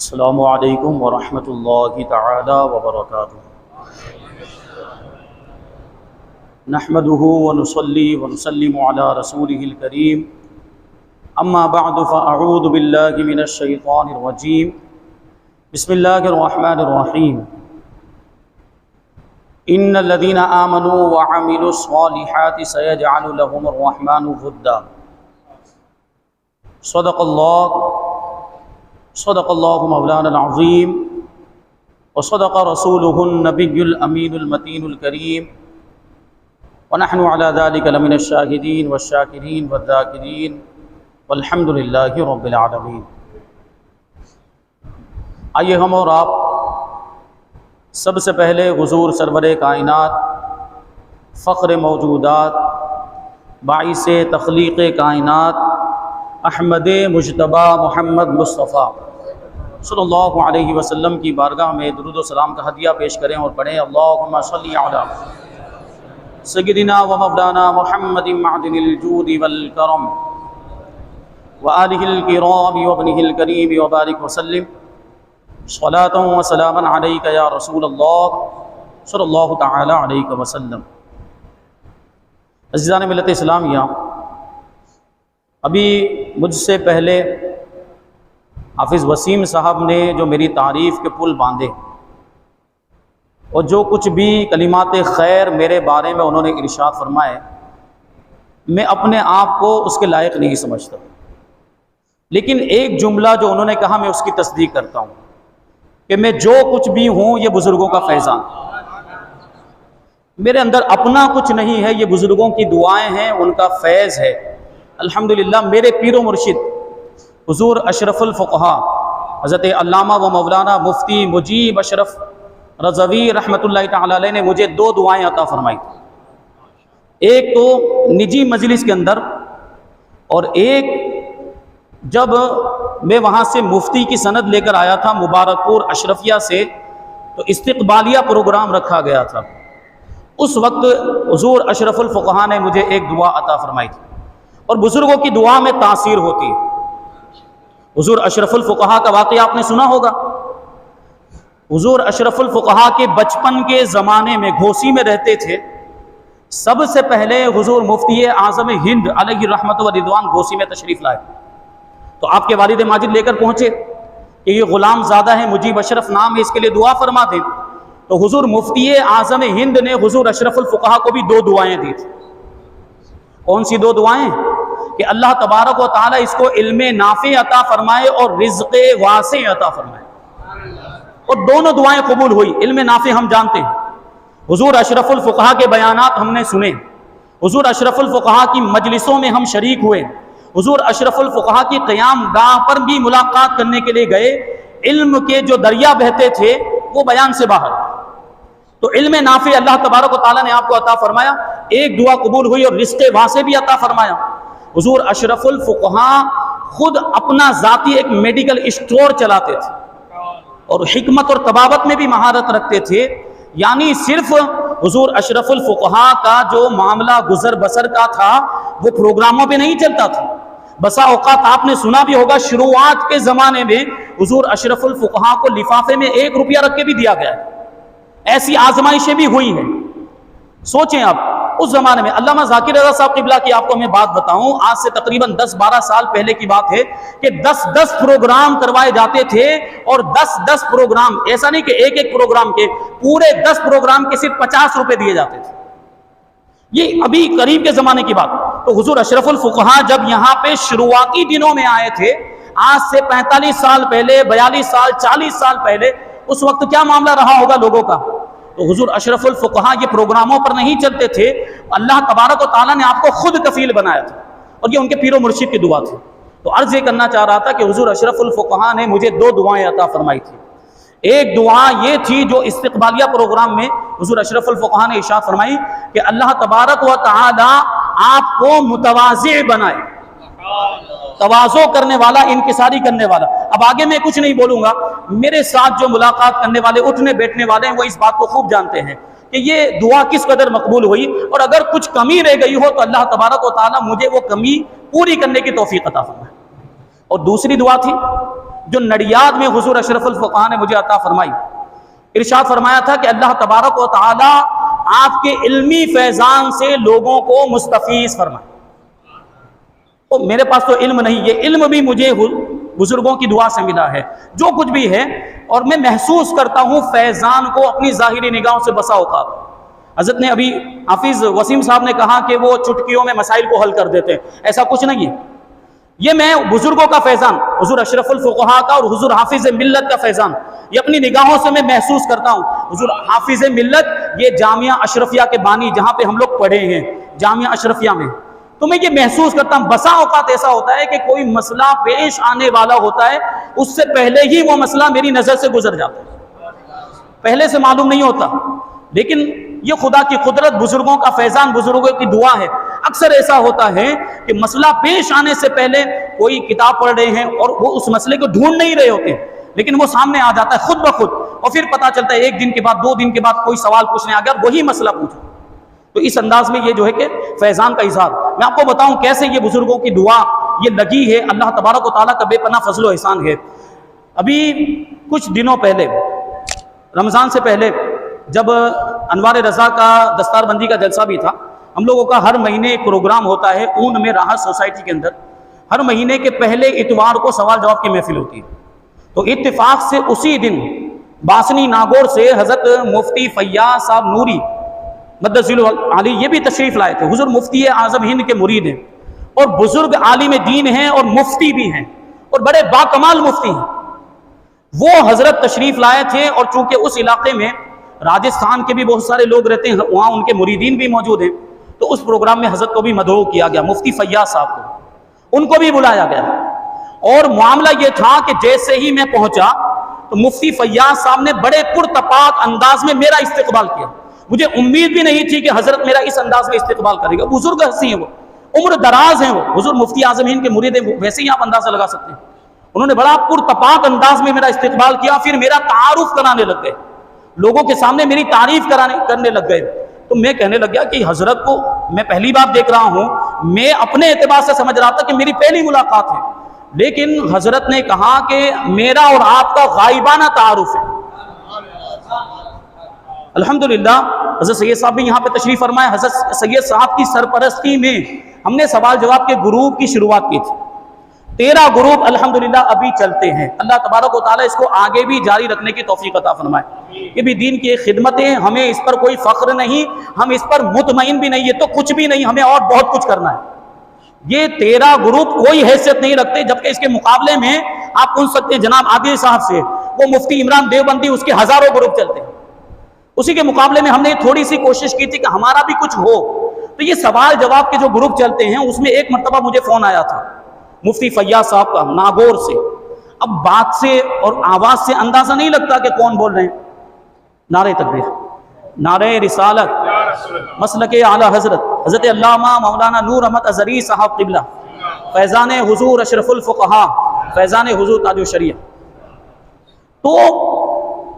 السلام علیکم ورحمۃ اللہ تعالی وبرکاتہ۔ نحمده ونصلي ونسلم على رسوله الكريم، اما بعد فاعوذ باللہ من الشیطان الرجیم، بسم اللہ الرحمن الرحیم۔ ان الذين آمنوا وعملوا الصالحات سيجعل لهم الرحمن ودا۔ صدق اللہ مولانا العظیم وصدق رسوله النبی الامین المتین الکریم، ونحن على ذلك لمن الشاہدین والشاکرین والذاکرین والحمد للہ رب العالمین۔ آئیے ہم اور آپ سب سے پہلے حضور سرور کائنات، فخر موجودات، باعث تخلیق کائنات، احمد مجتبی محمد مصطفیٰ صلی اللہ علیہ وسلم کی بارگاہ میں درود و سلام کا ہدیہ پیش کریں اور پڑھیں اللہم صلی علی سیدنا و مولانا محمد معدن الجود والکرم وآلہ الکرام وابنہ الکریم وبارک وسلم صلاۃ و سلاما علیک یا رسول اللہ صلی اللہ تعالی علیہ وسلم۔ عزیزان ملت اسلامیہ، ابھی مجھ سے پہلے حافظ وسیم صاحب نے جو میری تعریف کے پل باندھے اور جو کچھ بھی کلمات خیر میرے بارے میں انہوں نے ارشاد فرمائے، میں اپنے آپ کو اس کے لائق نہیں سمجھتا، لیکن ایک جملہ جو انہوں نے کہا میں اس کی تصدیق کرتا ہوں کہ میں جو کچھ بھی ہوں یہ بزرگوں کا فیضان، میرے اندر اپنا کچھ نہیں ہے، یہ بزرگوں کی دعائیں ہیں، ان کا فیض ہے۔ الحمدللہ میرے پیر و مرشد حضور اشرف الفقہا حضرت علامہ و مولانا مفتی مجیب اشرف رضوی رحمۃ اللہ تعالی علیہ نے مجھے دو دعائیں عطا فرمائی، ایک تو نجی مجلس کے اندر، اور ایک جب میں وہاں سے مفتی کی سند لے کر آیا تھا مبارک پور اشرفیہ سے، تو استقبالیہ پروگرام رکھا گیا تھا، اس وقت حضور اشرف الفقہا نے مجھے ایک دعا عطا فرمائی تھی، اور بزرگوں کی دعا میں تاثیر ہوتی ہے۔ حضور اشرف الفقہا کا واقعہ آپ نے سنا ہوگا۔ حضور اشرف الفقہا کے بچپن کے زمانے میں گھوسی میں رہتے تھے، سب سے پہلے حضور مفتی اعظم ہند علیہ رحمت و رضوان گھوسی میں تشریف لائے، تو آپ کے والد ماجد لے کر پہنچے کہ یہ غلام زادہ ہے، مجیب اشرف نام ہے، اس کے لیے دعا فرما دیں۔ تو حضور مفتی اعظم ہند نے حضور اشرف الفقہا کو بھی دو دعائیں دی تھی۔ کون سی دو دعائیں؟ کہ اللہ تبارک و تعالی اس کو علم نافع عطا فرمائے اور رزق واسع عطا فرمائے، اور دونوں دعائیں قبول ہوئی۔ علم نافع ہم جانتے ہیں، حضور اشرف الفقہا کے بیانات ہم نے سنے، حضور اشرف الفقہا کی مجلسوں میں ہم شریک ہوئے، حضور اشرف الفقہا کی قیام گاہ پر بھی ملاقات کرنے کے لیے گئے، علم کے جو دریا بہتے تھے وہ بیان سے باہر۔ تو علم نافع اللہ تبارک و تعالیٰ نے آپ کو عطا فرمایا، ایک دعا قبول ہوئی، اور رزق واسع بھی عطا فرمایا۔ حضور اشرف الفقہا خود اپنا ذاتی ایک میڈیکل اسٹور چلاتے تھے، اور حکمت اور طباوت میں بھی مہارت رکھتے تھے، یعنی صرف حضور اشرف الفقہا کا جو معاملہ گزر بسر کا تھا وہ پروگراموں پہ نہیں چلتا تھا۔ بسا اوقات آپ نے سنا بھی ہوگا شروعات کے زمانے میں حضور اشرف الفقہا کو لفافے میں 1 روپیہ رکھ کے بھی دیا گیا ہے، ایسی آزمائشیں بھی ہوئی ہیں۔ سوچیں آپ اس زمانے میں، علامہ ذاکر رضا صاحب قبلہ کی آپ کو میں بات بتاؤں، آج سے تقریباً 10-12 سال پہلے کی بات ہے کہ 10 پروگرام کروائے جاتے تھے، اور 10 پروگرام، ایسا نہیں کہ ایک پروگرام کے، پورے 10 پروگرام کے صرف 50 روپے دیے جاتے تھے۔ یہ ابھی قریب کے زمانے کی بات۔ تو حضور اشرف الفقہا جب یہاں پہ شروعاتی دنوں میں آئے تھے، آج سے 45 سال پہلے، 42 سال، 40 سال پہلے، اس وقت کیا معاملہ رہا ہوگا لوگوں کا؟ تو حضور اشرف الفقہا یہ پروگراموں پر نہیں چلتے تھے، اللہ تبارک و تعالیٰ نے آپ کو خود کفیل بنایا تھا، اور یہ ان کے پیر و مرشد کی دعا تھی۔ تو عرض یہ کرنا چاہ رہا تھا کہ حضور اشرف الفقہا نے مجھے 2 دعائیں عطا فرمائی تھی۔ ایک دعا یہ تھی جو استقبالیہ پروگرام میں حضور اشرف الفقہا نے ارشاد فرمائی کہ اللہ تبارک و تعالیٰ آپ کو متواضع بنائے، تواضع کرنے والا، انکساری کرنے والا۔ اب آگے میں کچھ نہیں بولوں گا، میرے ساتھ جو ملاقات کرنے والے، اٹھنے بیٹھنے والے ہیں، وہ اس بات کو خوب جانتے ہیں کہ یہ دعا کس قدر مقبول ہوئی، اور اگر کچھ کمی رہ گئی ہو تو اللہ تبارک و تعالیٰ مجھے وہ کمی پوری کرنے کی توفیق عطا فرمائے۔ اور دوسری دعا تھی جو نڑیاد میں حضور اشرف الفقہاء نے مجھے عطا فرمائی، ارشاد فرمایا تھا کہ اللہ تبارک و تعالی آپ کے علمی فیضان سے لوگوں کو مستفیض فرمائے۔ تو میرے پاس تو علم نہیں، یہ علم بھی مجھے بزرگوں کی دعا سے ملا ہے، جو کچھ بھی ہے، اور میں محسوس کرتا ہوں فیضان کو اپنی ظاہری نگاہوں سے بسا اوقات۔ حضرت نے ابھی حافظ وسیم صاحب نے کہا کہ وہ چٹکیوں میں مسائل کو حل کر دیتے ہیں، ایسا کچھ نہیں ہے۔ یہ میں بزرگوں کا فیضان، حضور اشرف الفقہاء کا اور حضور حافظ ملت کا فیضان، یہ اپنی نگاہوں سے میں محسوس کرتا ہوں۔ حضور حافظ ملت یہ جامعہ اشرفیہ کے بانی، جہاں پہ ہم لوگ پڑھے ہیں جامعہ اشرفیہ میں، تو میں یہ محسوس کرتا ہوں بسا اوقات ایسا ہوتا ہے کہ کوئی مسئلہ پیش آنے والا ہوتا ہے، اس سے پہلے ہی وہ مسئلہ میری نظر سے گزر جاتا ہے، پہلے سے معلوم نہیں ہوتا، لیکن یہ خدا کی قدرت، بزرگوں کا فیضان، بزرگوں کی دعا ہے۔ اکثر ایسا ہوتا ہے کہ مسئلہ پیش آنے سے پہلے کوئی کتاب پڑھ رہے ہیں اور وہ اس مسئلے کو ڈھونڈ نہیں رہے ہوتے، لیکن وہ سامنے آ جاتا ہے خود بخود، اور پھر پتہ چلتا ہے 1 دن کے بعد 2 دن کے بعد کوئی سوال پوچھنے آ گیا اور وہی مسئلہ پوچھو۔ تو اس انداز میں یہ جو ہے کہ فیضان کا اظہار، میں آپ کو بتاؤں کیسے یہ بزرگوں کی دعا یہ لگی ہے، اللہ تبارک و تعالیٰ کا بے پناہ فضل و احسان ہے۔ ابھی کچھ دنوں پہلے، رمضان سے پہلے، جب انوار رضا کا دستار بندی کا جلسہ بھی تھا، ہم لوگوں کا ہر مہینے ایک پروگرام ہوتا ہے اون میں راحت سوسائٹی کے اندر، ہر مہینے کے پہلے اتوار کو سوال جواب کی محفل ہوتی ہے۔ تو اتفاق سے اسی دن باسنی ناگور سے حضرت مفتی فیاض صاحب نوری مدثر علی یہ بھی تشریف لائے تھے۔ حضور مفتی اعظم ہند کے مرید ہیں اور بزرگ عالم دین ہیں اور مفتی بھی ہیں اور بڑے باکمال مفتی ہیں۔ وہ حضرت تشریف لائے تھے، اور چونکہ اس علاقے میں راجستھان کے بھی بہت سارے لوگ رہتے ہیں، وہاں ان کے مریدین بھی موجود ہیں، تو اس پروگرام میں حضرت کو بھی مدعو کیا گیا، مفتی فیاض صاحب کو، ان کو بھی بلایا گیا۔ اور معاملہ یہ تھا کہ جیسے ہی میں پہنچا تو مفتی فیاض صاحب نے بڑے پرتپاک انداز میں میرا استقبال کیا۔ مجھے امید بھی نہیں تھی کہ حضرت میرا اس انداز میں استقبال کرے گا۔ بزرگ ہستی ہیں وہ، عمر دراز ہیں وہ، حضور مفتی اعظم ہند کے مرید ہیں، ویسے ہی آپ اندازہ لگا سکتے ہیں۔ انہوں نے بڑا پرتپاک انداز میں میرا استقبال کیا، پھر میرا تعارف کرانے لگ گئے، لوگوں کے سامنے میری تعریف کرنے لگ گئے۔ تو میں کہنے لگ گیا کہ حضرت کو میں پہلی بار دیکھ رہا ہوں، میں اپنے اعتبار سے سمجھ رہا تھا کہ میری پہلی ملاقات ہے، لیکن حضرت نے کہا کہ میرا اور آپ کا غائبانہ تعارف ہے۔ الحمدللہ حضرت سید صاحب بھی یہاں پہ تشریف فرمائے، حضرت سید صاحب کی سرپرستی میں ہم نے سوال جواب کے گروپ کی شروعات کی تھی۔ 13 گروپ الحمدللہ ابھی چلتے ہیں، اللہ تبارک و تعالیٰ اس کو آگے بھی جاری رکھنے کی توفیق عطا فرمائے۔ یہ بھی دین کی ایک خدمت ہے، ہمیں اس پر کوئی فخر نہیں، ہم اس پر مطمئن بھی نہیں، یہ تو کچھ بھی نہیں، ہمیں اور بہت کچھ کرنا ہے۔ یہ 13 گروپ کوئی حیثیت نہیں رکھتے، جبکہ اس کے مقابلے میں آپ پوچھ سکتے ہیں جناب عادل صاحب سے، وہ مفتی عمران دیوبندی، اس کے ہزاروں گروپ چلتے ہیں، اسی کے مقابلے میں ہم نے تھوڑی سی کوشش کی تھی کہ ہمارا بھی کچھ ہو۔ تو یہ سوال جواب کے جو گروپ چلتے ہیں، اس میں ایک مرتبہ مجھے فون آیا تھا مفتی فیاض صاحب کا ناگور سے۔ اب بات سے اور آواز سے اندازہ نہیں لگتا کہ کون بول رہے ہیں۔ نعرہ تکبیر، نعرہ رسالت، مسلک اعلی حضرت حضرت علامہ مولانا نور احمد ازہری صاحب قبلہ، فیضان حضور اشرف الفقہاء، فیضان حضور تاج الشریعہ۔ تو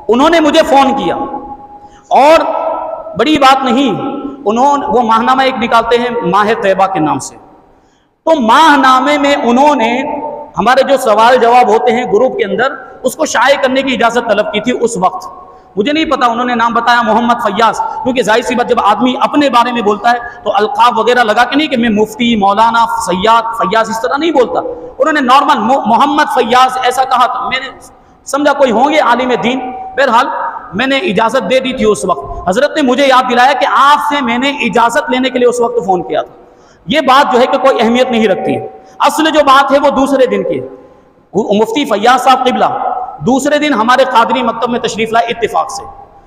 انہوں نے مجھے فون کیا، اور بڑی بات نہیں، وہ ماہنامہ ایک نکالتے ہیں ماہ طیبہ کے نام سے، تو ماہ نامے میں انہوں نے ہمارے جو سوال جواب ہوتے ہیں گروپ کے اندر، اس کو شائع کرنے کی اجازت طلب کی تھی۔ اس وقت مجھے نہیں پتا، انہوں نے نام بتایا محمد فیاض، کیونکہ ظاہر سی بات جب آدمی اپنے بارے میں بولتا ہے تو القاب وغیرہ لگا کے نہیں کہ میں مفتی مولانا سیاد فیاض اس طرح نہیں بولتا، انہوں نے نارمل محمد فیاض ایسا کہا تھا۔ میں نے سمجھا کوئی ہوں گے عالم دین، بہرحال میں نے اجازت دے دی تھی اس وقت۔ حضرت نے مجھے یاد دلایا کہ آپ سے میں نے اجازت لینے کے لیے اس وقت فون کیا تھا۔ یہ بات جو ہے کہ کوئی اہمیت نہیں رکھتی ہے، اصل جو بات ہے وہ دوسرے دن کی ہے۔ مفتی فیاض صاحب قبلہ دوسرے دن ہمارے قادری مکتب میں تشریف لائے، اتفاق سے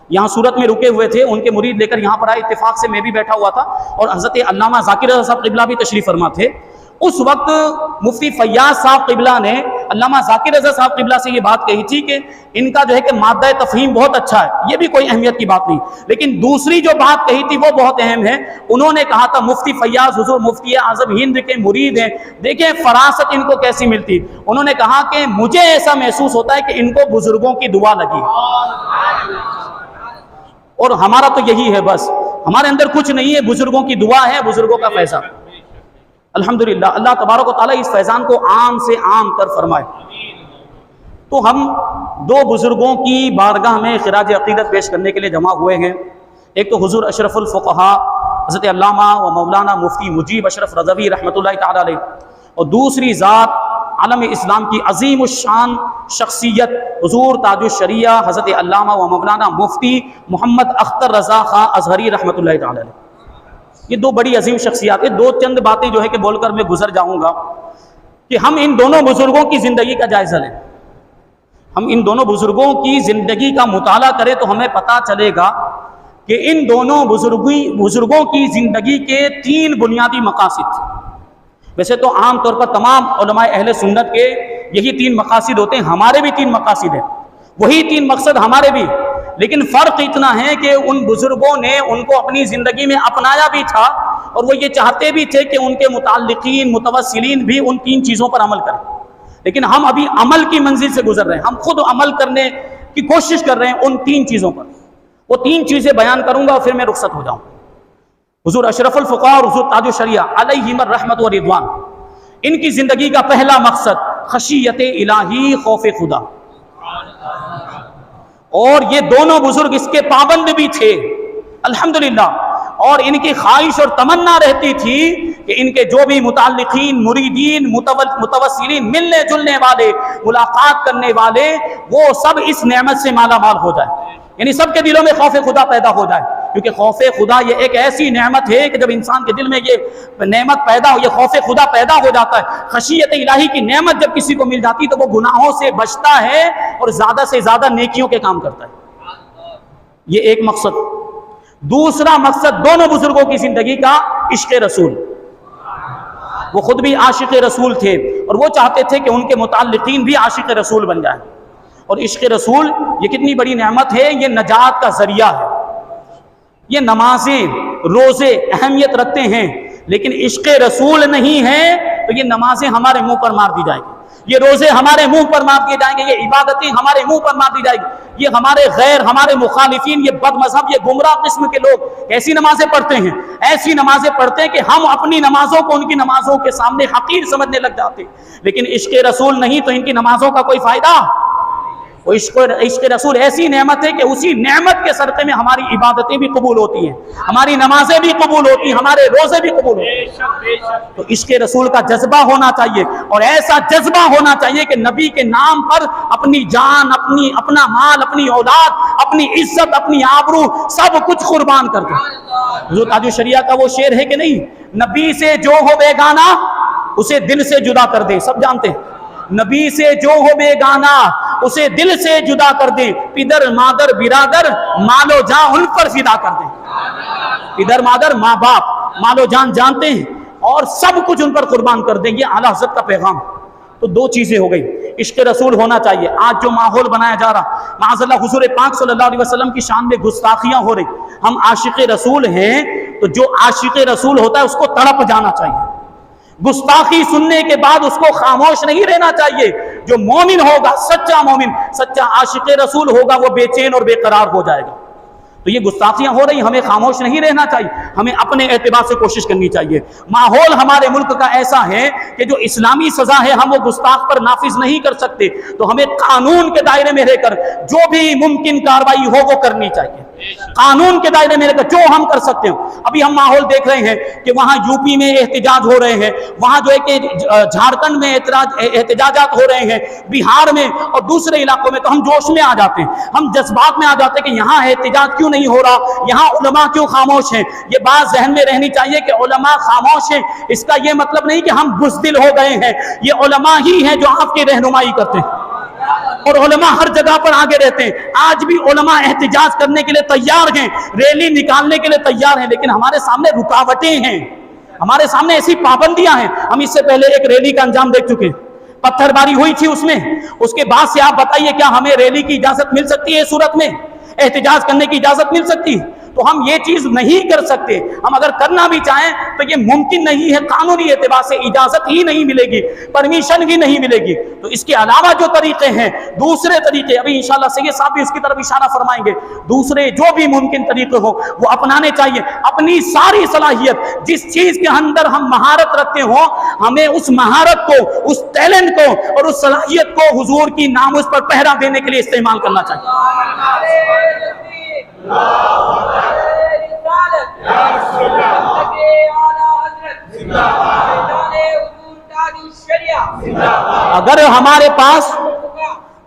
یہاں صورت میں رکے ہوئے تھے، ان کے مرید لے کر یہاں پر آئے، اتفاق سے میں بھی بیٹھا ہوا تھا، اور حضرت علامہ ذاکر رضا صاحب قبلہ بھی تشریف فرما تھے۔ اس وقت مفتی فیاض صاحب قبلہ نے علامہ ذاکر رضا صاحب قبلہ سے یہ بات کہی تھی کہ ان کا جو ہے کہ مادہ تفہیم بہت اچھا ہے، یہ بھی کوئی اہمیت کی بات نہیں، لیکن دوسری جو بات کہی تھی وہ بہت اہم ہے۔ انہوں نے کہا تھا مفتی فیاض حضور مفتی اعظم ہند کے مرید ہیں، دیکھیں فراست ان کو کیسی ملتی۔ انہوں نے کہا کہ مجھے ایسا محسوس ہوتا ہے کہ ان کو بزرگوں کی دعا لگی، اور ہمارا تو یہی ہے، بس ہمارے اندر کچھ نہیں ہے، بزرگوں کی دعا ہے، بزرگوں کا فیضان۔ الحمدللہ اللہ تبارک و تعالیٰ اس فیضان کو عام سے عام کر فرمائے۔ تو ہم دو بزرگوں کی بارگاہ میں خراج عقیدت پیش کرنے کے لیے جمع ہوئے ہیں. ایک تو حضور اشرف الفقہا حضرت علامہ و مولانا مفتی مجیب اشرف رضوی رحمۃ اللہ تعالی علیہ، اور دوسری ذات عالم اسلام کی عظیم الشان شخصیت حضور تاج الشریعہ حضرت علامہ و مولانا مفتی محمد اختر رضا خان ازہری رحمۃ اللہ تعالی علیہ. یہ دو بڑی عظیم شخصیات ہیں. دو چند باتیں جو ہے کہ بول کر میں گزر جاؤں گا کہ ہم ان دونوں بزرگوں کی زندگی کا جائزہ لیں. ہم ان دونوں بزرگوں کی زندگی کا مطالعہ کریں تو ہمیں پتہ چلے گا کہ ان دونوں بزرگوں کی زندگی کے 3 بنیادی مقاصد تھے. ویسے تو عام طور پر تمام علماء اہل سنت کے یہی 3 مقاصد ہوتے ہیں. ہمارے بھی 3 مقاصد ہیں، وہی 3 مقصد ہمارے بھی، لیکن فرق اتنا ہے کہ ان بزرگوں نے ان کو اپنی زندگی میں اپنایا بھی تھا، اور وہ یہ چاہتے بھی تھے کہ ان کے متعلقین متوسلین بھی ان 3 چیزوں پر عمل کریں. لیکن ہم ابھی عمل کی منزل سے گزر رہے ہیں، ہم خود عمل کرنے کی کوشش کر رہے ہیں ان 3 چیزوں پر. وہ 3 چیزیں بیان کروں گا اور پھر میں رخصت ہو جاؤں. حضور اشرف الفقہا اور حضور تاج الشریعہ علیہم الرحمت و رضوان، ان کی زندگی کا پہلا مقصد خشیت الہی، خوف خدا. اور یہ دونوں بزرگ اس کے پابند بھی تھے الحمدللہ. اور ان کی خواہش اور تمنا رہتی تھی کہ ان کے جو بھی متعلقین، مریدین، متوسلین، ملنے جلنے والے، ملاقات کرنے والے، وہ سب اس نعمت سے مالا مال ہو جائے. یعنی سب کے دلوں میں خوف خدا پیدا ہو جائے، کیونکہ خوف خدا یہ ایک ایسی نعمت ہے کہ جب انسان کے دل میں یہ نعمت پیدا ہو، یہ خوف خدا پیدا ہو جاتا ہے، خشیت الہی کی نعمت جب کسی کو مل جاتی تو وہ گناہوں سے بچتا ہے اور زیادہ سے زیادہ نیکیوں کے کام کرتا ہے. یہ ایک مقصد. دوسرا مقصد دونوں بزرگوں کی زندگی کا عشق رسول. وہ خود بھی عاشق رسول تھے اور وہ چاہتے تھے کہ ان کے متعلقین بھی عاشق رسول بن جائیں. اور عشق رسول یہ کتنی بڑی نعمت ہے، یہ نجات کا ذریعہ ہے. یہ نمازیں، روزے اہمیت رکھتے ہیں، لیکن عشق رسول نہیں ہے تو یہ نمازیں ہمارے منہ پر مار دی جائیں گی، یہ روزے ہمارے منہ پر مار دیے جائیں گے، یہ عبادتیں ہمارے منہ پر مار دی جائیں گی. یہ ہمارے غیر، ہمارے مخالفین، یہ بد مذہب، یہ گمراہ قسم کے لوگ ایسی نمازیں پڑھتے ہیں، ایسی نمازیں پڑھتے ہیں کہ ہم اپنی نمازوں کو ان کی نمازوں کے سامنے حقیر سمجھنے لگ جاتے. لیکن عشق رسول نہیں تو ان کی نمازوں کا کوئی فائدہ. وہ عشق رسول ایسی نعمت ہے کہ اسی نعمت کے صدقے میں ہماری عبادتیں بھی قبول ہوتی ہیں، ہماری نمازیں بھی قبول ہوتی ہیں، ہمارے روزے بھی قبول ہوتے ہیں. تو عشق رسول کا جذبہ ہونا چاہیے، اور ایسا جذبہ ہونا چاہیے کہ نبی کے نام پر اپنی جان، اپنا مال، اپنی اولاد، اپنی عزت، اپنی آبرو سب کچھ قربان کر دیں. حضور تاج الشریعہ کا وہ شعر ہے کہ نہیں، نبی سے جو ہو بیگانہ اسے دل سے جدا کر دیں. سب جانتے ہیں، نبی سے جو ہو بیگانہ اسے دل سے جدا کر دیں، پدر مادر برادر مال و جان ان پر فدا کر دیں. پدر مادر ماں باپ مال و جان جانتے ہیں اور سب کچھ ان پر قربان کر دیں. یہ اعلیٰ حضرت کا پیغام. تو 2 چیزیں ہو گئی، عشق رسول ہونا چاہیے. آج جو ماحول بنایا جا رہا، معاذ اللہ حضور پاک صلی اللہ علیہ وسلم کی شان میں گستاخیاں ہو رہی. ہم عاشق رسول ہیں تو جو عاشق رسول ہوتا ہے اس کو تڑپ جانا چاہیے. گستاخی سننے کے بعد اس کو خاموش نہیں رہنا چاہیے. جو مومن ہوگا، سچا مومن، سچا عاشق رسول ہوگا، وہ بے چین اور بے قرار ہو جائے گا. تو یہ گستاخیاں ہو رہی، ہمیں خاموش نہیں رہنا چاہیے، ہمیں اپنے اعتبار سے کوشش کرنی چاہیے. ماحول ہمارے ملک کا ایسا ہے کہ جو اسلامی سزا ہے ہم وہ گستاخ پر نافذ نہیں کر سکتے، تو ہمیں قانون کے دائرے میں رہ کر جو بھی ممکن کارروائی ہو وہ کرنی چاہیے. قانون کے دائرے میں رہ کر جو ہم کر سکتے ہیں. ابھی ہم ماحول دیکھ رہے ہیں کہ وہاں یو پی میں احتجاج ہو رہے ہیں، وہاں جو ہے کہ جھارکھنڈ میں احتجاجات ہو رہے ہیں، بہار میں اور دوسرے علاقوں میں. تو ہم جوش میں آ جاتے ہیں، ہم جذبات میں آ جاتے ہیں کہ یہاں احتجاج کیوں نہیں ہو رہا، یہاں علماء کیوں خاموش ہیں. یہ بات ذہن میں رہنی چاہیے کہ علماء خاموش ہیں اس کا یہ مطلب نہیں کہ ہم بزدل ہو گئے ہیں. یہ علماء ہی ہیں جو آپ کی رہنمائی کرتے ہیں، اور علماء ہر جگہ پر آگے رہتے ہیں. آج بھی علماء احتجاج کرنے کے لیے تیار ہیں، ریلی نکالنے کے لیے تیار ہیں، لیکن ہمارے سامنے رکاوٹیں ہیں، ہمارے سامنے ایسی پابندیاں ہیں. ہم اس سے پہلے ایک ریلی کا انجام دیکھ چکے، پتھر باری ہوئی تھی اس میں. اس کے بعد سے آپ بتائیے کیا ہمیں ریلی کی اجازت مل سکتی ہے؟ صورت میں احتجاج کرنے کی اجازت مل سکتی؟ تو ہم یہ چیز نہیں کر سکتے. ہم اگر کرنا بھی چاہیں تو یہ ممکن نہیں ہے, قانونی اعتبار سے اجازت ہی نہیں ملے گی, پرمیشن بھی نہیں ملے گی. تو اس کے علاوہ جو طریقے ہیں, دوسرے طریقے, ابھی انشاءاللہ سید صاحب بھی اس کی طرف اشارہ فرمائیں گے, دوسرے جو بھی ممکن طریقے ہو وہ اپنانے چاہیے. اپنی ساری صلاحیت, جس چیز کے اندر ہم مہارت رکھتے ہوں, ہمیں اس مہارت کو, اس ٹیلنٹ کو اور اس صلاحیت کو حضور کی ناموس پر پہرا دینے کے لیے استعمال کرنا چاہیے. اگر ہمارے پاس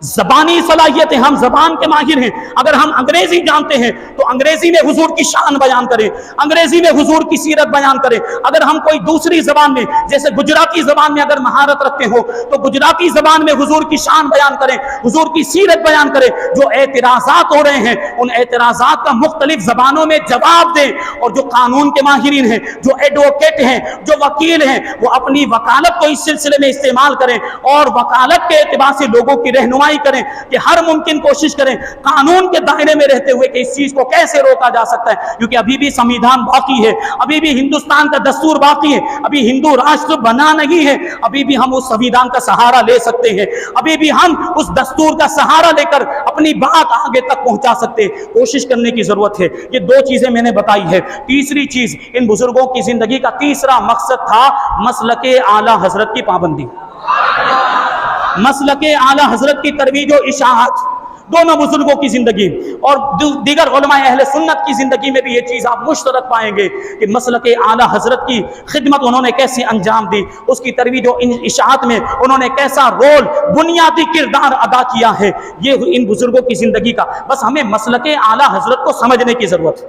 زبانی صلاحیت ہے, ہم زبان کے ماہر ہیں, اگر ہم انگریزی جانتے ہیں تو انگریزی میں حضور کی شان بیان کریں, انگریزی میں حضور کی سیرت بیان کریں. اگر ہم کوئی دوسری زبان میں, جیسے گجراتی زبان میں اگر مہارت رکھتے ہو تو گجراتی زبان میں حضور کی شان بیان کریں, حضور کی سیرت بیان کریں. جو اعتراضات ہو رہے ہیں ان اعتراضات کا مختلف زبانوں میں جواب دیں, اور جو قانون کے ماہرین ہیں, جو ایڈوکیٹ ہیں, جو وکیل ہیں, وہ اپنی وکالت کو اس سلسلے میں استعمال کریں, اور وکالت کے اعتبار سے لوگوں کی رہنمائی کریں کہ ہر ممکن کوشش کریں قانون کے دائرے میں رہتے ہوئے کہ اس چیز کو کیسے روکا جا سکتا ہے. کیونکہ ابھی بھی سمویدھان باقی ہے, ابھی بھی ہندوستان کا دستور باقی ہے, ابھی ہندو راشٹر بنا نہیں ہے, ابھی بھی ہم اس سمویدھان کا سہارا لے سکتے ہیں, ابھی بھی ہم اس دستور کا سہارا لے کر اپنی بات آگے تک پہنچا سکتے ہیں. کوشش کرنے کی ضرورت ہے. یہ دو چیزیں میں نے بتائی ہے. تیسری چیز, ان بزرگوں کی زندگی کا تیسرا مقصد تھا مسلک اعلی حضرت کی پابندی, مسلک اعلی حضرت کی ترویج و اشاعت. دونوں بزرگوں کی زندگی اور دیگر علماء اہل سنت کی زندگی میں بھی یہ چیز آپ مشترک پائیں گے کہ مسلک اعلی حضرت کی خدمت انہوں نے کیسے انجام دی, اس کی ترویج و اشاعت میں انہوں نے کیسا رول, بنیادی کردار ادا کیا ہے. یہ ان بزرگوں کی زندگی کا. بس ہمیں مسلک اعلی حضرت کو سمجھنے کی ضرورت ہے.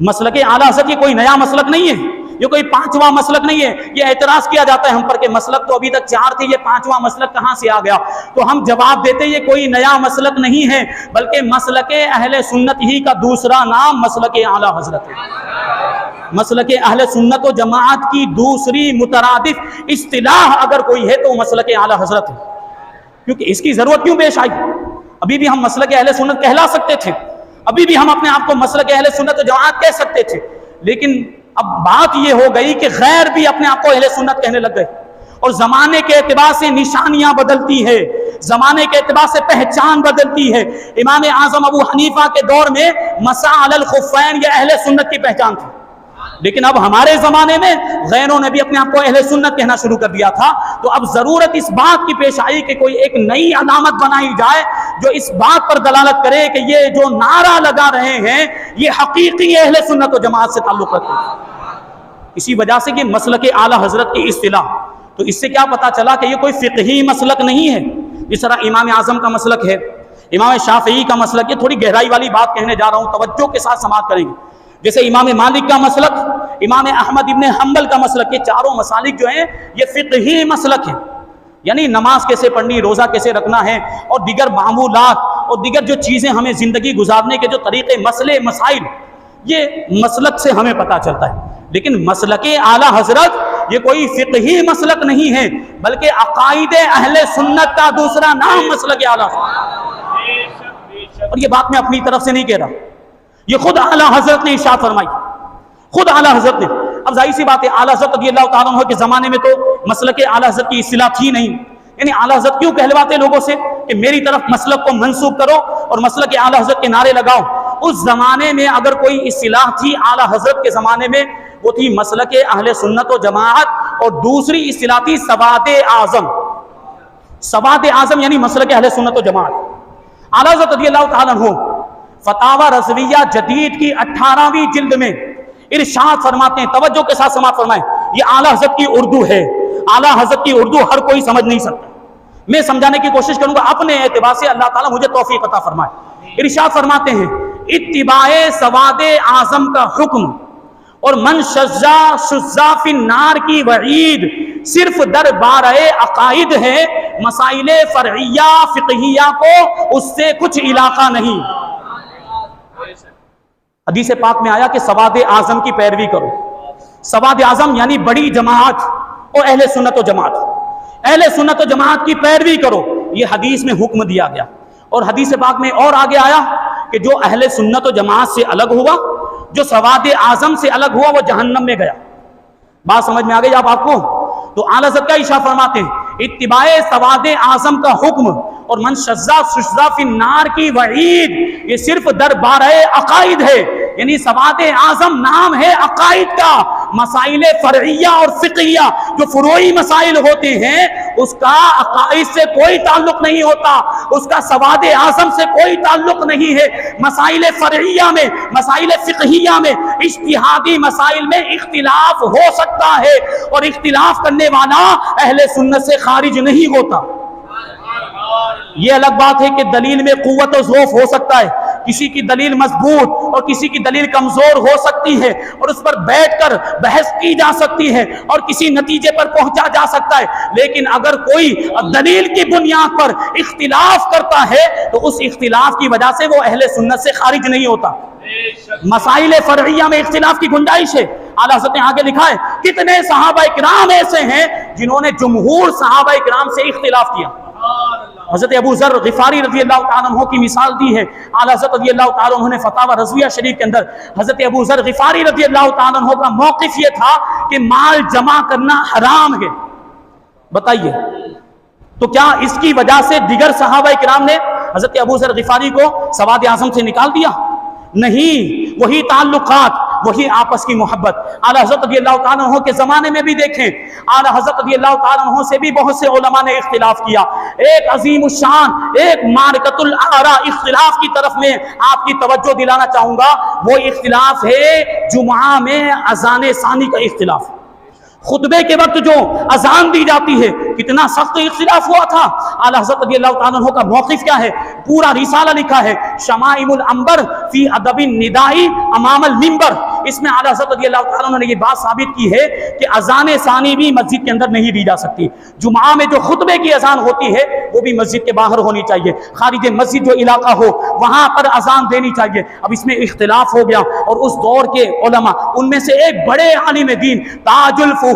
مسلک اعلی حضرت یہ کوئی نیا مسلک نہیں ہے, یہ کوئی پانچواں مسلک نہیں ہے. یہ اعتراض کیا جاتا ہے ہم پر کہ مسلک تو ابھی تک 4 تھے, یہ پانچواں مسلک کہاں سے آ گیا؟ تو ہم جواب دیتے یہ کوئی نیا مسلک نہیں ہے, بلکہ مسلک اہل سنت ہی کا دوسرا نام مسلک اعلی حضرت ہے. مسلک اہل سنت و جماعت کی دوسری مترادف اصطلاح اگر کوئی ہے تو مسلک اعلی حضرت ہے. کیونکہ اس کی ضرورت کیوں پیش آئی؟ ابھی بھی ہم مسلک اہل سنت کہلا سکتے تھے, ابھی بھی ہم اپنے آپ کو مسلک اہل سنت و جماعت کہہ سکتے تھے, لیکن اب بات یہ ہو گئی کہ غیر بھی اپنے آپ کو اہل سنت کہنے لگ گئے, اور زمانے کے اعتبار سے نشانیاں بدلتی ہے, زمانے کے اعتبار سے پہچان بدلتی ہے. امام اعظم ابو حنیفہ کے دور میں مسح علی الخفین یہ اہل سنت کی پہچان تھی, لیکن اب ہمارے زمانے میں غیروں نے بھی اپنے آپ کو اہل سنت کہنا شروع کر دیا تھا. تو اب ضرورت اس بات کی پیش آئی کہ کوئی ایک نئی علامت بنائی جائے جو اس بات پر دلالت کرے کہ یہ جو نعرہ لگا رہے ہیں یہ حقیقی اہل سنت و جماعت سے تعلق رکھتے ہیں. اسی وجہ سے کہ مسلک اعلی حضرت کی اصطلاح, تو اس سے کیا پتا چلا کہ یہ کوئی فقہی مسلک نہیں ہے. جس طرح امام اعظم کا مسلک ہے, امام شافعی کا مسلک, یہ تھوڑی گہرائی والی بات کہنے جا رہا ہوں, توجہ کے ساتھ سماعت کریں گے. جیسے امام مالک کا مسلک, امام احمد ابن حنبل کا مسلک, یہ چاروں مسالک جو ہیں یہ فقہی مسلک ہیں. یعنی نماز کیسے پڑھنی, روزہ کیسے رکھنا ہے, اور دیگر معمولات اور دیگر جو چیزیں ہمیں زندگی گزارنے کے جو طریقے, مسئلے, مسائل, یہ مسلک سے ہمیں پتہ چلتا ہے. لیکن مسلک اعلی حضرت یہ کوئی فقہی مسلک نہیں ہے, بلکہ عقائد اہل سنت کا دوسرا نام مسلک اعلی حضرت. اور یہ بات میں اپنی طرف سے نہیں کہہ رہا, یہ خود اعلی حضرت نے ارشاد فرمائی, خود اعلی حضرت نے. اب ظاہر سی بات ہے اعلی حضرت رضی اللہ تعالیٰ عنہ کے زمانے میں تو مسلک اعلی حضرت کی اصطلاح تھی نہیں. یعنی اعلی حضرت کیوں کہلواتے لوگوں سے کہ میری طرف مسلک کو منسوب کرو اور مسلک اعلی حضرت کے نعرے لگاؤ. اس زمانے میں اگر کوئی اصطلاح تھی اعلی حضرت کے زمانے میں, وہ تھی مسلک اہل سنت و جماعت, اور دوسری اصطلاح تھی سواد اعظم. سواد اعظم یعنی مسلک اہل سنت و جماعت. اعلی حضرت رضی اللہ تعالیٰ عنہ فتاوی رضویہ جدید کی 18ویں جلد میں ارشاد فرماتے ہیں, توجہ کے ساتھ سماعت فرمائیں, یہ اعلی حضرت کی اردو ہے. اعلی حضرت کی اردو ہر کوئی سمجھ نہیں سکتا, میں سمجھانے کی کوشش کروں گا اپنے اعتبار سے, اللہ تعالیٰ مجھے توفیق عطا فرمائے. ارشاد فرماتے ہیں اتباع سواد اعظم کا حکم اور من شذا فی النار کی وعید صرف دربار عقائد ہے, مسائل فرعیہ فقہیہ کو اس سے کچھ علاقہ نہیں. حدیث پاک میں آیا کہ سواد اعظم کی پیروی کرو. سواد اعظم یعنی بڑی جماعت اور اہل سنت و جماعت, اہل سنت و جماعت کی پیروی کرو, یہ حدیث میں حکم دیا گیا. اور حدیث پاک میں اور آگے آیا کہ جو اہل سنت و جماعت سے الگ ہوا جو سواد اعظم سے الگ ہوا وہ جہنم میں گیا. بات سمجھ میں آ گئی آپ کو؟ تو اعلیٰ حضرت کا اشارہ فرماتے ہیں اتباع سواد اعظم کا حکم اور من شذا فی النار کی وعید یہ صرف دربارہ عقائد ہے. یعنی سواد اعظم نام ہے عقائد کا. مسائل فرعیہ اور فقہیہ جو فروعی مسائل ہوتے ہیں اس کا عقائد سے کوئی تعلق نہیں ہوتا, اس کا سواد اعظم سے کوئی تعلق نہیں ہے. مسائل فرعیہ میں, مسائل فقہیہ میں, اجتہادی مسائل میں اختلاف ہو سکتا ہے اور اختلاف کرنے والا اہل سنت سے خارج نہیں ہوتا. یہ الگ بات ہے کہ دلیل میں قوت و ضعف ہو سکتا ہے, کسی کی دلیل مضبوط اور کسی کی دلیل کمزور ہو سکتی ہے اور اس پر بیٹھ کر بحث کی جا سکتی ہے اور کسی نتیجے پر پہنچا جا سکتا ہے. لیکن اگر کوئی دلیل کی بنیاد پر اختلاف کرتا ہے تو اس اختلاف کی وجہ سے وہ اہل سنت سے خارج نہیں ہوتا. مسائل فرعیہ میں اختلاف کی گنجائش ہے. اعلیٰ حضرت نے آگے لکھا ہے کتنے صحابہ کرام ایسے ہیں جنہوں نے جمہور صحابہ کرام سے اختلاف کیا. حضرت ابو ذر غفاری رضی اللہ تعالیٰ عنہ کی مثال دی ہے. اعلیٰ حضرت رضی اللہ تعالیٰ عنہ نے فتاوی رضویہ شریف کے اندر حضرت ابو ذر غفاری رضی اللہ تعالیٰ عنہ کا موقف یہ تھا کہ مال جمع کرنا حرام ہے. بتائیے تو کیا اس کی وجہ سے دیگر صحابہ کرام نے حضرت ابو ذر غفاری کو سواد اعظم سے نکال دیا؟ نہیں, وہی تعلقات, وہی آپس کی محبت. اعلیٰ حضرت رضی اللہ تعالیٰ عنہ کے زمانے میں بھی دیکھیں اعلیٰ حضرت رضی اللہ تعالیٰ عنہ سے بھی بہت سے علماء نے اختلاف کیا. ایک عظیم الشان, ایک معرکۃ الآراء اختلاف کی طرف میں آپ کی توجہ دلانا چاہوں گا. وہ اختلاف ہے جمعہ میں اذان ثانی کا اختلاف. خطبے کے وقت جو اذان دی جاتی ہے کتنا سخت اختلاف ہوا تھا. اعلیٰ حضرت رضی اللہ تعالیٰ عنہ کا موقف کیا ہے؟ پورا رسالہ لکھا ہے شمائم العنبر فی ادب النداء امام المنبر. اس میں اعلیٰ حضرت رضی اللہ تعالیٰ عنہ نے یہ بات ثابت کی ہے کہ اذان ثانی بھی مسجد کے اندر نہیں دی جا سکتی. جمعہ میں جو خطبے کی اذان ہوتی ہے وہ بھی مسجد کے باہر ہونی چاہیے. خارج مسجد جو علاقہ ہو وہاں پر اذان دینی چاہیے. اب اس میں اختلاف ہو گیا اور اس دور کے علماء ان میں سے ایک بڑے عالم دین تاج الفہول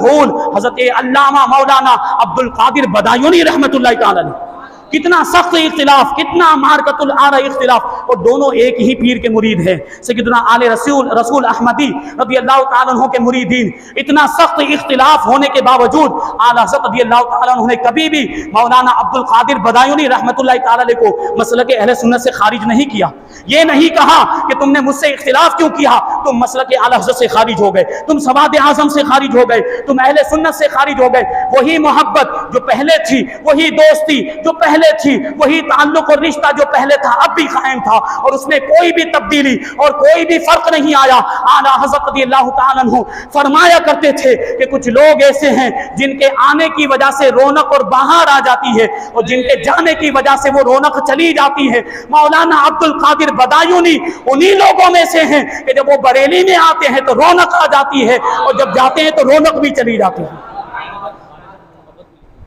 حضرت علامہ مولانا عبد القادر بدایونی رحمت اللہ تعالی علیہ, کتنا سخت اختلاف, کتنا مارکۃ الآراء اختلاف, اور دونوں ایک ہی پیر کے مرید ہیں سیدنا آل رسول احمدی رضی اللہ تعالیٰ عنہ کے مریدین. اتنا سخت اختلاف ہونے کے باوجود اعلیٰ حضرت رضی اللہ تعالیٰ عنہ نے کبھی بھی مولانا عبد القادر بدایونی رحمت اللہ تعالیٰ علیہ کو مسلک اہل سنت سے خارج نہیں کیا. یہ نہیں کہا کہ تم نے مجھ سے اختلاف کیوں کیا, تم مسلک اعلیٰ حضرت سے خارج ہو گئے, تم سواد اعظم سے خارج ہو گئے, تم اہل سنت سے خارج ہو گئے. وہی محبت جو پہلے تھی, وہی دوستی جو پہلے تھی, وہی تعلق اور رشتہ جو پہلے تھا اب بھی قائم تھا اور اس میں کوئی بھی تبدیلی اور کوئی بھی فرق نہیں آیا. اعلیٰ حضرت رضی اللہ تعالیٰ عنہ فرمایا کرتے تھے کہ کچھ لوگ ایسے ہیں جن کے آنے کی وجہ سے رونق اور بہار آ جاتی ہے اور جن کے جانے کی وجہ سے وہ رونق چلی جاتی ہے. مولانا عبد القادر بدایونی انہی لوگوں میں سے ہیں کہ جب وہ بریلی میں آتے ہیں تو رونق آ جاتی ہے اور جب جاتے ہیں تو رونق بھی چلی جاتی ہے.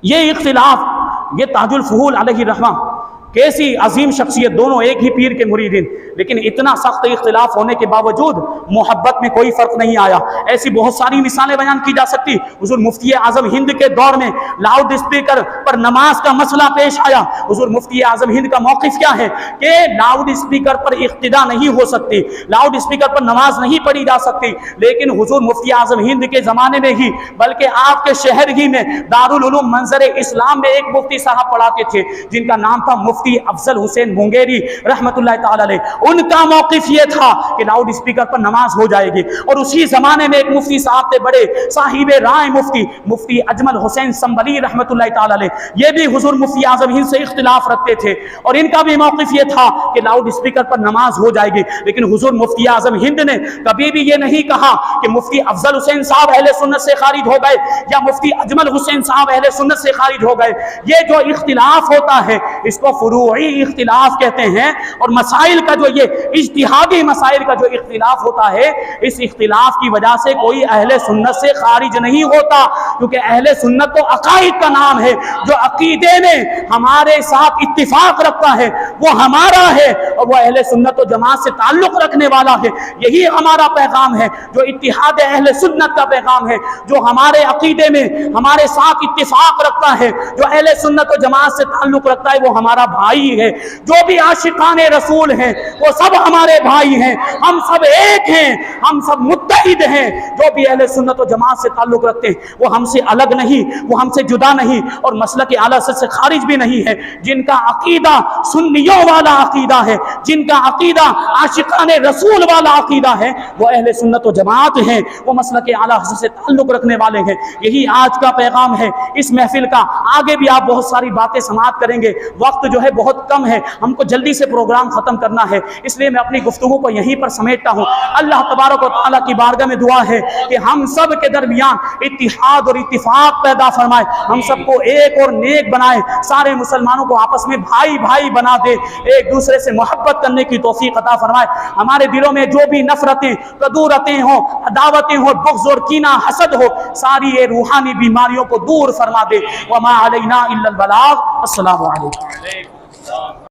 یہ اختلاف, یہ تاج الفہول علیہ الرحمہ کیسی عظیم شخصیت, دونوں ایک ہی پیر کے مریدین, لیکن اتنا سخت اختلاف ہونے کے باوجود محبت میں کوئی فرق نہیں آیا. ایسی بہت ساری مثالیں بیان کی جا سکتی. حضور مفتی اعظم ہند کے دور میں لاؤڈ اسپیکر پر نماز کا مسئلہ پیش آیا. حضور مفتی اعظم ہند کا موقف کیا ہے کہ لاؤڈ اسپیکر پر اقتدا نہیں ہو سکتی, لاؤڈ اسپیکر پر نماز نہیں پڑھی جا سکتی. لیکن حضور مفتی اعظم ہند کے زمانے میں ہی, بلکہ آپ کے شہر ہی میں دارالعلوم منظر اسلام میں ایک مفتی صاحب پڑھاتے تھے جن کا نام تھا مفتی افضل حسین مونگیری رحمت اللہ تعالی علیہ. ان کا موقف یہ تھا کہ لاؤڈ اسپیکر پر نماز ہو جائے گی. اور اسی زمانے میں ایک مفتی صاحب تھے بڑے صاحب رائے مفتی اجمل حسین سنبلی رحمت اللہ تعالی علیہ, یہ بھی حضور مفتی اعظم ہند سے اختلاف رکھتے تھے اور ان کا بھی موقف یہ تھا کہ لاؤڈ اسپیکر پر نماز ہو جائے گی. لیکن حضور مفتی اعظم ہند نے کبھی بھی یہ نہیں کہا کہ مفتی افضل حسین صاحب اہل سنت سے خارج ہو گئے یا مفتی اجمل حسین صاحب اہل سنت سے خارج ہو گئے. یہ جو اختلاف ہوتا ہے اس کو فروعی اختلاف کہتے ہیں, اور مسائل کا جو یہ اجتہادی مسائل کا جو اختلاف ہوتا ہے اس اختلاف کی وجہ سے کوئی اہل سنت سے خارج نہیں ہوتا, کیونکہ اہل سنت تو عقائد کا نام ہے. جو عقیدے میں ہمارے ساتھ اتفاق رکھتا ہے وہ ہمارا ہے اور وہ اہل سنت و جماعت سے تعلق رکھنے والا ہے. یہی ہمارا پیغام ہے جو اتحاد اہل سنت کا پیغام ہے. جو ہمارے عقیدے میں ہمارے ساتھ اتفاق رکھتا ہے, جو اہل سنت و جماعت سے تعلق رکھتا ہے وہ ہمارا بھائی ہے. جو بھی عاشقان رسول ہیں وہ سب ہمارے بھائی ہیں. ہم سب ایک ہیں, ہم سب متحد ہیں. جو بھی اہل سنت و جماعت سے تعلق رکھتے ہیں وہ ہم سے الگ نہیں, وہ ہم سے جدا نہیں, اور مسلک اعلی حضرت سے خارج بھی نہیں ہے. جن کا عقیدہ سنیوں والا عقیدہ ہے, جن کا عقیدہ عاشقان رسول والا عقیدہ ہے, وہ اہل سنت و جماعت ہیں, وہ مسلک اعلی حضرت سے تعلق رکھنے والے ہیں. یہی آج کا پیغام ہے اس محفل کا. آگے بھی آپ بہت ساری باتیں سماعت کریں گے, وقت جو ہے بہت کم ہے, ہم کو جلدی سے پروگرام ختم کرنا ہے, اس لیے میں اپنی گفتگو کو یہیں پر سمیٹتا ہوں. اللہ تبارک و تعالیٰ کی بارگاہ میں دعا ہے کہ ہم سب کے درمیان اتحاد اور اتفاق پیدا فرمائے, ہم سب کو ایک اور نیک بنائے, سارے مسلمانوں کو آپس میں بھائی بھائی بنا دے, ایک دوسرے سے محبت کرنے کی توفیق عطا فرمائے. ہمارے دلوں میں جو بھی نفرتیں, کدورتیں ہوں, عداوتیں ہوں, بغض اور کینہ, حسد ہو, ساری یہ روحانی بیماریوں کو دور فرما دے. وما علینا الا البلاغ. السلام علیکم.